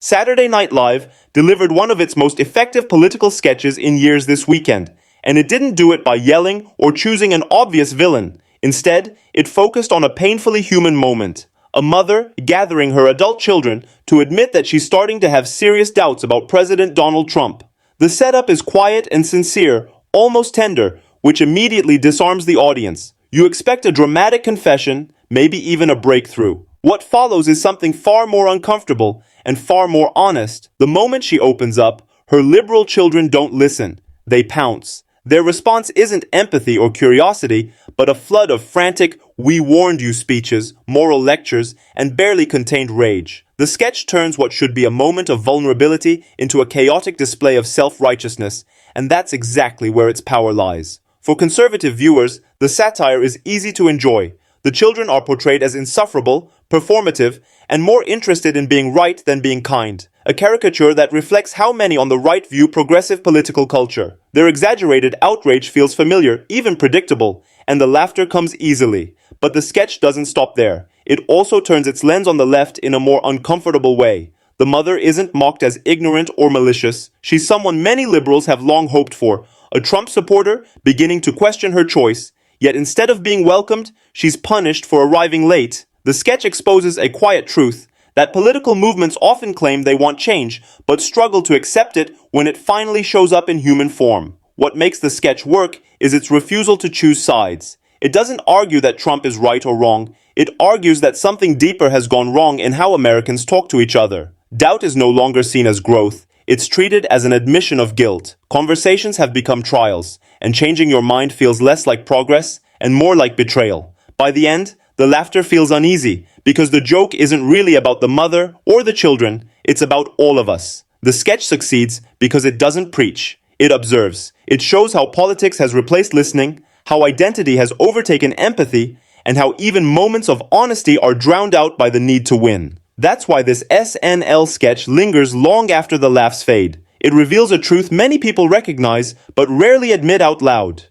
Saturday Night Live delivered one of its most effective political sketches in years this weekend, and it didn't do it by yelling or choosing an obvious villain. Instead, it focused on a painfully human moment. A mother gathering her adult children to admit that she's starting to have serious doubts about President Donald Trump. The setup is quiet and sincere, almost tender, which immediately disarms the audience. You expect a dramatic confession, maybe even a breakthrough. What follows is something far more uncomfortable and far more honest. The moment she opens up, her liberal children don't listen. They pounce. Their response isn't empathy or curiosity, but a flood of frantic, "we warned you" speeches, moral lectures, and barely contained rage. The sketch turns what should be a moment of vulnerability into a chaotic display of self-righteousness, and that's exactly where its power lies. For conservative viewers, the satire is easy to enjoy. The children are portrayed as insufferable, performative, and more interested in being right than being kind. A caricature that reflects how many on the right view progressive political culture. Their exaggerated outrage feels familiar, even predictable, and the laughter comes easily. But the sketch doesn't stop there. It also turns its lens on the left in a more uncomfortable way. The mother isn't mocked as ignorant or malicious. She's someone many liberals have long hoped for, a Trump supporter beginning to question her choice. Yet instead of being welcomed, she's punished for arriving late. The sketch exposes a quiet truth, that political movements often claim they want change, but struggle to accept it when it finally shows up in human form. What makes the sketch work is its refusal to choose sides. It doesn't argue that Trump is right or wrong. It argues that something deeper has gone wrong in how Americans talk to each other. Doubt is no longer seen as growth. It's treated as an admission of guilt. Conversations have become trials, and changing your mind feels less like progress and more like betrayal. By the end, the laughter feels uneasy, because the joke isn't really about the mother or the children, it's about all of us. The sketch succeeds because it doesn't preach, it observes. It shows how politics has replaced listening, how identity has overtaken empathy, and how even moments of honesty are drowned out by the need to win. That's why this SNL sketch lingers long after the laughs fade. It reveals a truth many people recognize but rarely admit out loud.